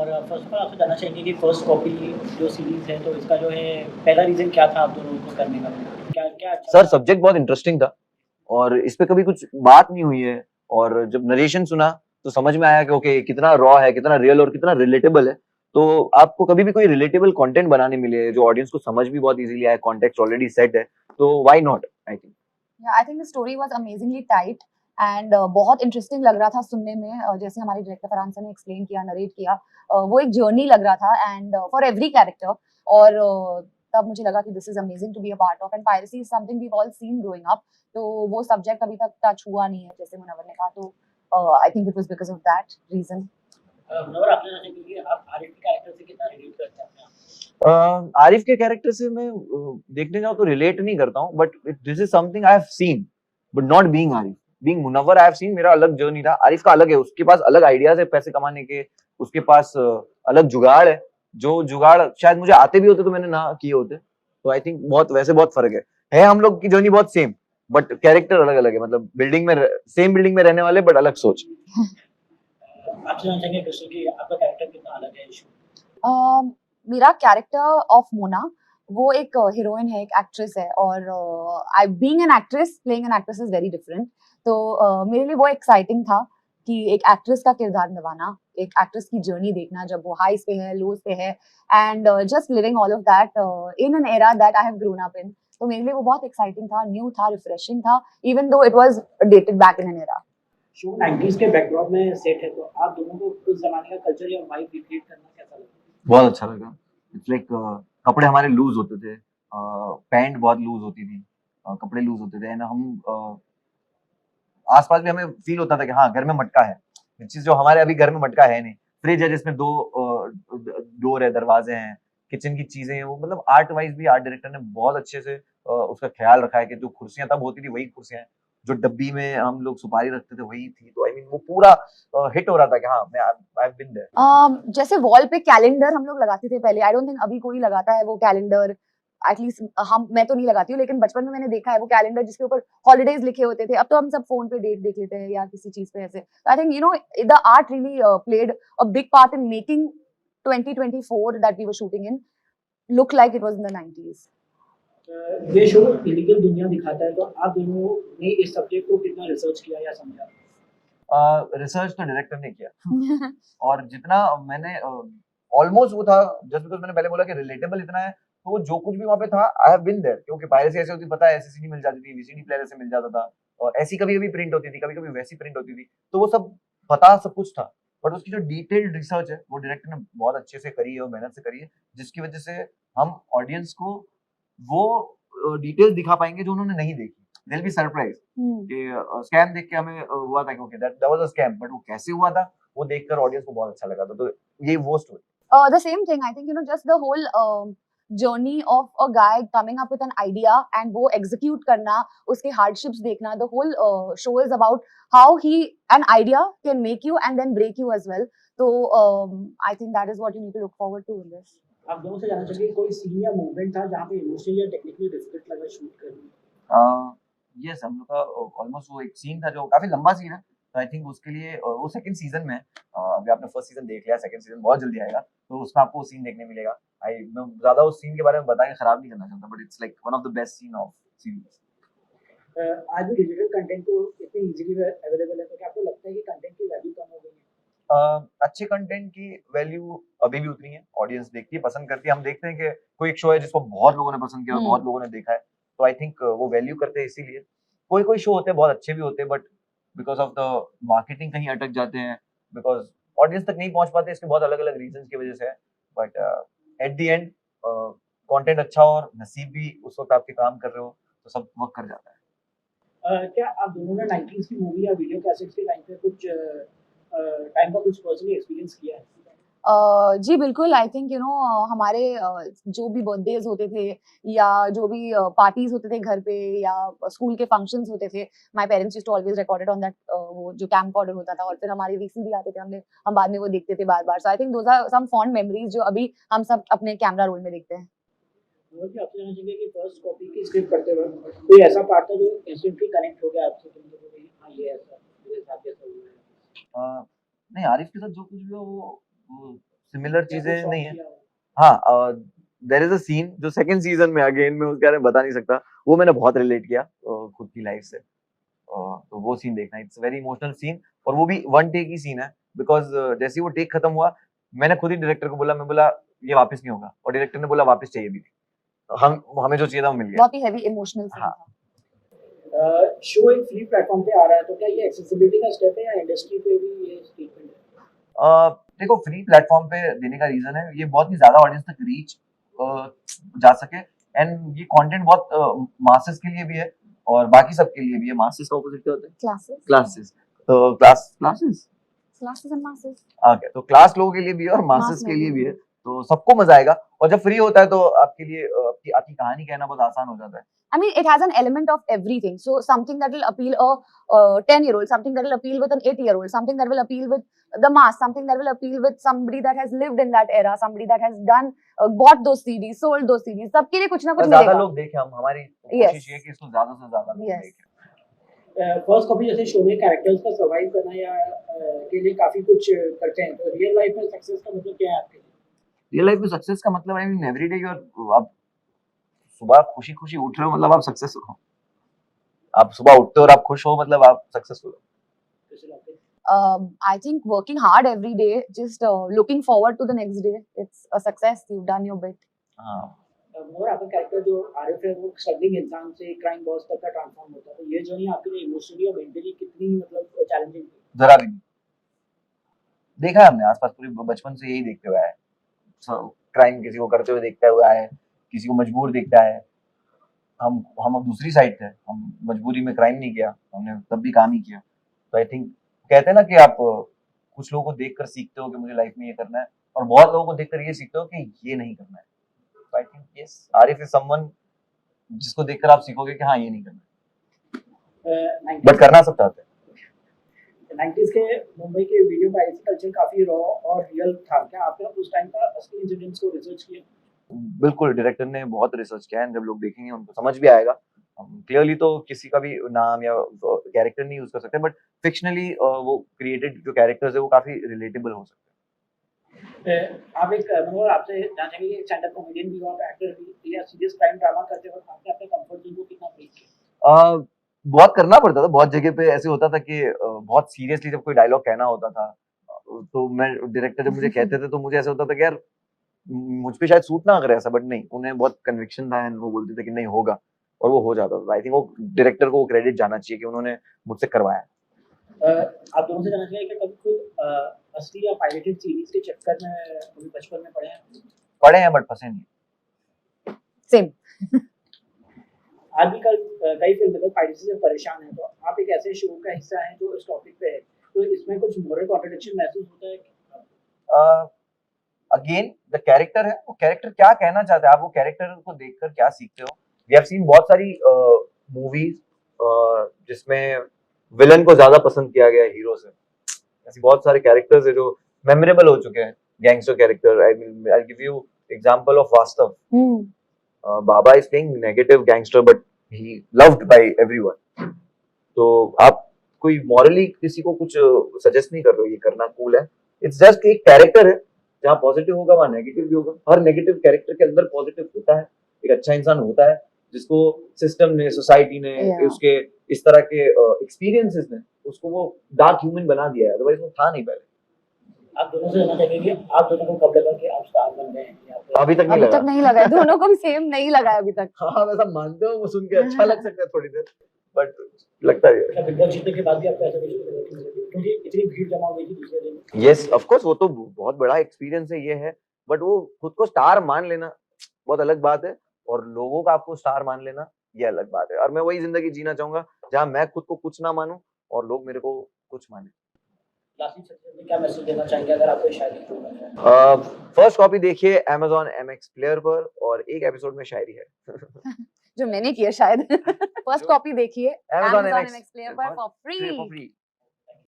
और first of all आपसे जानना चाहेंगे कि फर्स्ट कॉपी जो सीरीज़ है, तो इसका जो है पहला रीज़न क्या था आप दोनों को करने का? क्या क्या अच्छा सर लगा? सब्जेक्ट बहुत इंटरेस्टिंग था और इस पे कभी कुछ बात नहीं हुई है और जब नरेशन सुना तो समझ में आया कि ओके कितना रॉ है, कितना रियल और कितना रिलेटेबल है। तो आपको कभी भी कोई रिलेटेबल कंटेंट बनाने मिले जो ऑडियंस को समझ भी बहुत इजीली आए, कॉन्टेक्स्ट ऑलरेडी सेट है, तो why not I think. Yeah, I think the story was amazingly tight and बहुत इंटरेस्टिंग लग रहा था सुनने में। जैसे हमारे डायरेक्टर फरहान सर ने एक्सप्लेन किया, नरेट किया, वो एक जर्नी लग रहा था एंड फॉर एवरी कैरेक्टर। और तब मुझे लगा कि this is amazing to be a part of, and piracy is something we all seen growing up. तो वो सब्जेक्ट अभी तक टच हुआ नहीं है जैसे मुनव्वर ने कहा, तो I think it was because of that reason. Manohar आपसे जानना चाहेंगे कि आप आरिफ के कैरेक्टर से कितना रिलेट करते हैं अपने आप? आरिफ के कैरेक्टर से मैं देखने जाऊं तो रिलेट नहीं करता हूं, but this is something I have seen, but not being Arif. Being Munawar I have seen, मेरा अलग जर्नी था, आरिफ का अलग है, उसके पास अलग आइडियाज है पैसे कमाने के, उसके पास अलग जुगाड़ है, जो जुगाड़ शायद मुझे आते भी होते तो मैंने ना किए होते। तो आई थिंक बहुत वैसे बहुत फर्क है हम लोग की जर्नी बहुत सेम, बट कैरेक्टर अलग अलग है, मतलब बिल्डिंग में सेम बिल्डिंग में रहने वाले बट अलग सोच। आपसे जानना चाहेंगे कृष्ण कि आपका कैरेक्टर कितना अलग है इस शो मेरा कैरेक्टर ऑफ मोना, वो एक हीरोइन है, एक एक्ट्रेस है, और I being an actress playing an actress is very different. तो मेरे लिए वो एक्साइटिंग था कि एक एक्ट्रेस का किरदार निभाना, एक एक्ट्रेस की जर्नी देखना जब वो हाईस पे है, लोज पे है, and just living all of that in an era that I have grown up in. तो मेरे लिए वो बहुत एक्साइटिंग था, न्यू था, रिफ्रेशिंग था, even though it was dated back in an era. Show 90s के बैकड्रॉप में सेट है, तो आप दोनों को उस ज़माने का कल्चर या वाइब रिक्रिएट करना कैसा लगा? बहुत अच्छा लगा। इट्स लाइक कपड़े हमारे लूज होते थे, पैंट बहुत लूज होती थी, कपड़े लूज होते थे, एंड हम आसपास भी हमें फील होता था कि हाँ घर में मटका है, चीज जो हमारे अभी घर में मटका है नहीं। फ्रिज है जिसमें दो डोर है, दरवाजे हैं, किचन की चीजें हैं, वो मतलब आर्ट वाइज भी आर्ट डायरेक्टर ने बहुत अच्छे से उसका ख्याल रखा है कि जो कुर्सियां तब होती थी वही कुर्सियां हैं, जो डब्बी में हम लोग सुपारी रखते थे वही थी। तो आई मीन वो पूरा हिट हो रहा था कि हाँ मैं आई हैव बीन देयर। जैसे वॉल पे कैलेंडर हम लोग लगाते थे पहले, आई डोंट थिंक अभी कोई लगाता है वो कैलेंडर। एटलीस्ट मैं तो नहीं लगाती हूँ, लेकिन बचपन में मैंने देखा है वो कैलेंडर जिसके ऊपर हॉलीडेज लिखे होते थे। अब तो हम सब फोन पे डेट देख लेते हैं या किसी चीज पे ऐसे। I think the art really played a big part in making 2024 that we were shooting in look like it was in the 90s। ये शो इलीगल दुनिया दिखाता है, तो आप दोनों ने इस सब्जेक्ट को कितना रिसर्च किया या समझा? रिसर्च तो डायरेक्टर ने किया और जितना मैंने ऑलमोस्ट वो था, जस्ट बिकॉज मैंने पहले बोला कि रिलेटेबल इतना है, तो वो जो कुछ भी वहां पे था आई हैव बीन देयर। क्योंकि पायरेसी ऐसे होती, पता है, एसएसडी मिल जाती थी, वीसीडी प्लेयर से मिल जाता था, और ऐसी कभी कभी प्रिंट होती थी, कभी कभी वैसी प्रिंट होती थी, तो वो सब पता सब कुछ था। बट उसकी जो डिटेल्ड रिसर्च है वो डायरेक्टर ने बहुत अच्छे से करी है और मेहनत से करी है, जिसकी वजह से हम ऑडियंस को वो डिटेल्स दिखा पाएंगे जो उन्होंने नहीं देखी। दे विल बी सरप्राइज कि स्कैम देख के हमें हुआ था कि okay that was a scam, but वो कैसे हुआ था वो देखकर ऑडियंस को बहुत अच्छा लगा था। तो ये वो story. The same thing, I think, just the whole journey of a guy coming up with an idea and वो execute करना, उसके hardships देखना, the whole show is about how an idea can make you and then break you as well. So I think that is what you need to look forward to in this. आप दोनों से जानना चाहिए कोई scene या movement था जहाँ पे इमोशनली या टेक्निकली डिफिकल्ट लगा शूट करना? यस, हम लोग का ऑलमोस्ट वो एक सीन था जो काफी लंबा सीन है, तो आई थिंक उसके लिए वो सेकंड सीजन में है। अभी आपने फर्स्ट सीजन देख लिया, सेकंड सीजन बहुत जल्दी आएगा, तो उसमें आपको वो सीन देखने मिलेगा। मैं ज्यादा उस सीन के बारे में बता के खराब नहीं करना चाहता, but it's like one of the best scene of series. आज भी डिजिटल कंटेंट को इतनी इजीली अवेलेबल है, तो क्या आपको लगता है कि कंटेंट की वैल्यू कम हो गई है? अच्छे कंटेंट की वैल्यू अभी भी उतनी है, ऑडियंस देखती है, पसंद करती है। हम देखते हैं कि कोई एक शो है जिसको बहुत लोगों ने पसंद किया और बहुत लोगों ने देखा है, तो आई थिंक वो वैल्यू करते हैं। इसीलिए कोई कोई शो होते हैं बहुत अच्छे भी होते हैं, but because of the marketing कहीं अटक जाते हैं, बिकॉज ऑडियंस तक नहीं पहुंच पाते, इसके बहुत अलग अलग रीजन की वजह से है। But at the end content अच्छा हो और नसीब भी उस वक्त आपके काम कर रहे हो, तो सब वर्क कर जाता है। क्या आप दोनों ने 90s की मूवी या वीडियो कैसेट्स के टाइम पे कुछ टाइम का कुछ पर्सनली एक्सपीरियंस किया है? जी बिल्कुल, आई थिंक हमारे जो भी बर्थडेज होते थे या जो भी पार्टीज होते थे घर पे या स्कूल के फंक्शंस होते थे, my parents used to always record it on that, वो जो कैमकॉर्डर होता था, और फिर हमारे वीसीडी आते थे, हम बाद में वो देखते थे बार-बार। So I think those are some fond memories जो अभी हम सब अपने कैमरा रोल में देखते हैं। और भी आपसे जानना चाहिए कि फर्स्ट कॉपी की स्क्रिप्ट पढ़ते वक्त कोई ऐसा पार्ट था जो इंस्टेंटली कनेक्ट हो गया आपसे, तुम लोगों को, हाँ ये ऐसा मेरे साथ ऐसा हुआ है? नहीं, आरिफ के साथ जो कुछ भी हो वो सिमिलर क्या चीजें कुछ नहीं शॉक है। किया हो? हाँ, देयर इज अ सीन जो सेकंड सीजन में, अगेन मैं उसके बारे में बता नहीं सकता, वो मैंने बहुत रिलेट किया खुद की लाइफ से। तो वो सीन देखना, इट्स वेरी इमोशनल सीन, और वो भी वन टेक ही सीन है, बिकॉज जैसे ही वो टेक खत्म हुआ, मैंने खुद ही डायरेक्टर को बोला, मैं बोला ये वापस नहीं होगा, और डायरेक्टर ने बोला वापस चाहिए भी, हम हमें जो चाहिए था वो मिल गया। बहुत ही हेवी इमोशनल सीन हाँ। था। शो एक फ्री प्लेटफॉर्म पे आ रहा है, तो क्या ये एक्सेसिबिलिटी का स्टेप है या इंडस्ट्री पे भी ये स्टेटमेंट है? देखो, फ्री प्लेटफॉर्म पे देने का रीजन है ये बहुत ही ज्यादा ऑडियंस तक रीच जा सके, एंड ये कंटेंट बहुत मासेस के लिए भी है और बाकी सब के लिए भी है। मासेस का ऑपोजिट क्या होता है? Classes classes. तो classes classes and masses. Okay, तो क्लास लोगों के लिए भी है और मासेस के लिए भी है, तो सबको मजा आएगा। और जब फ्री होता है तो आपके लिए आपकी कहानी कहना बहुत आसान हो जाता है। I mean, it has an element of everything. So something that will appeal a 10-year-old, something that will appeal with an 8-year-old, something that will appeal with the mass, something that will appeal with somebody that has lived in that era, somebody that has done, bought those CDs, sold those CDs. सबके लिए कुछ ना कुछ बस ज्यादा मिलेगा. लोग देखें, हम हमारी Yes. कोशिश ये है कि इसको ज्यादा से ज्यादा लोग Yes. देखें। फर्स्ट कॉपी जैसे शो में कैरेक्टर्स का सर्वाइव करना या के लिए काफी कुछ करते हैं, तो रियल लाइफ में सक्सेस का मतलब क्या है आपके लिए? रियल लाइफ में सक्सेस का मतलब, I mean everyday you are, आप सुबह खुशी खुशी उठ रहे हो मतलब आप सक्सेसफुल हो। आप सुबह उठते हो और आप खुश हो मतलब आप सक्सेसफुल हो। जैसे लगते हैं I think working hard every day, just looking forward to the next day, it's a success. You've done your bit. हाँ, और आपका कैरेक्टर जो आरिफ है वो स्ट्रगलिंग इंसान से क्राइम बॉस तक का ट्रांसफॉर्म होता है, तो ये जर्नी आपके लिए इमोशनली और मेंटली कितनी मतलब चैलेंजिंग थी? जरा भी नहीं। देखा है हमने आसपास, पूरी बचपन से यही देखते हुए आए। क्राइम किसी को करते हुए देखता हुआ है, किसी को मजबूर देखता है। हम अब दूसरी साइड थे, हम मजबूरी में क्राइम नहीं किया, हमने तब भी काम ही किया। तो आई थिंक कहते हैं ना कि आप कुछ लोगों को देखकर सीखते हो कि मुझे लाइफ में ये करना है, और बहुत लोगों को देखकर ये सीखते हो कि ये नहीं करना है। तो I think yes, Arif is someone जिसको देखकर आप सीखोगे कि हाँ ये नहीं करना है, बट करना सब चाहते हैं। 90s के मुंबई के वीडियो पायरेसी कल्चर काफी रॉ और रियल था, क्या आपने उस टाइम का असली इंसिडेंट्स को रिसर्च किया? बिल्कुल, डायरेक्टर ने बहुत रिसर्च किया है, जब लोग देखेंगे उनको समझ भी आएगा। क्लियरली तो किसी का भी नाम या कैरेक्टर नहीं यूज कर सकते, बट फिक्शनली वो क्रिएटेड जो कैरेक्टर्स है वो काफी रिलेटेबल हो सकते हैं। आप एक मतलब आपसे जानना चाहेंगे कि स्टैंड अप कॉमेडियन भी हो, आप एक्टर भी, या सीरियस क्राइम ड्रामा करते वक्त आपने अपने कंफर्ट जोन को कितना ब्रेक किया? बहुत करना पड़ता था, बहुत जगह पे ऐसे होता था कि बहुत सीरियसली जब कोई डायलॉग कहना होता था, तो मैं डायरेक्टर जब मुझे कहते थे तो मुझे ऐसा होता था कि यार मुझ पे शायद सूट ना करे ऐसा, बट नहीं, उन्हें बहुत कन्विक्शन था एंड वो बोलते थे कि नहीं होगा, और वो हो जाता था। आई थिंक वो डायरेक्टर को क्रेडिट जाना चाहिए कि उन्होंने मुझसे करवाया। आप दोनों से जानना चाहिए कि कभी खुद असली या पायरेटेड सीरीज के चक्कर में कभी बचपन में पड़े हैं बट फंसे नहीं। Same. आजकल कई फिल्म मेकर पायरेसी से परेशान हैं, तो आप एक ऐसे शो का हिस्सा हैं जो इस टॉपिक पे है, तो इसमें कुछ मोरल कॉन्ट्रडिक्शन महसूस होता है कि अगेन द कैरेक्टर है, वो कैरेक्टर क्या कहना चाहता है, आप वो कैरेक्टर को देखकर क्या सीखते हो। वी हैव सीन बहुत सारी मूवीज जिसमें विलन को ज्यादा पसंद किया गया हीरो से। ऐसे बहुत सारे कैरेक्टर्स है जो मेमोरेबल हो चुके हैं, gangster character. I give you example of Vaastav. Baba is playing negative gangster but he loved by everyone. तो आप कोई मॉरली किसी को कुछ सजेस्ट नहीं कर रहे हो ये करना कूल है, इट्स जस्ट एक कैरेक्टर है, जहाँ पॉजिटिव होगा वहाँ नेगेटिव भी होगा। हर नेगेटिव कैरेक्टर के अंदर पॉजिटिव होता है, एक अच्छा इंसान होता है जिसको सिस्टम ने, सोसाइटी ने, उसके इस तरह के एक्सपीरियंसेस ने उसको वो डार्क ह्यूमन बना दिया है, अदरवाइज वो था नहीं पहले। आप दोनों से जानना चाहेंगे कि आप दोनों को कब लगा कि आप स्टार बन गए हैं? अभी तक नहीं लगा है, दोनों को भी सेम नहीं लगा है अभी तक। हाँ, वैसा मानते हो, वो सुन के अच्छा लग सकता है थोड़ी देर, बट लगता है बिग बॉस जीतने के बाद भी आपको ऐसा कुछ, क्योंकि इतनी भीड़ जमा हुई थी दूसरे दिन। यस ऑफ कोर्स, वो तो बहुत बड़ा एक्सपीरियंस है, ये है, बट वो खुद को स्टार मान लेना बहुत अलग बात है, और लोगों का आपको स्टार मान लेना ये अलग बात है। और मैं वही जिंदगी जीना चाहूंगा जहां मैं खुद को कुछ ना मानूं और लोग मेरे को कुछ माने। क्या मैसेज देना चाहेंगे अगर आपको शायरी करना है? फर्स्ट कॉपी देखिए Amazon MX प्लेयर पर, और एक एपिसोड में शायरी है जो मैंने किया शायद। फर्स्ट कॉपी देखिए Amazon Amazon MX MX player पर फॉर फ्री।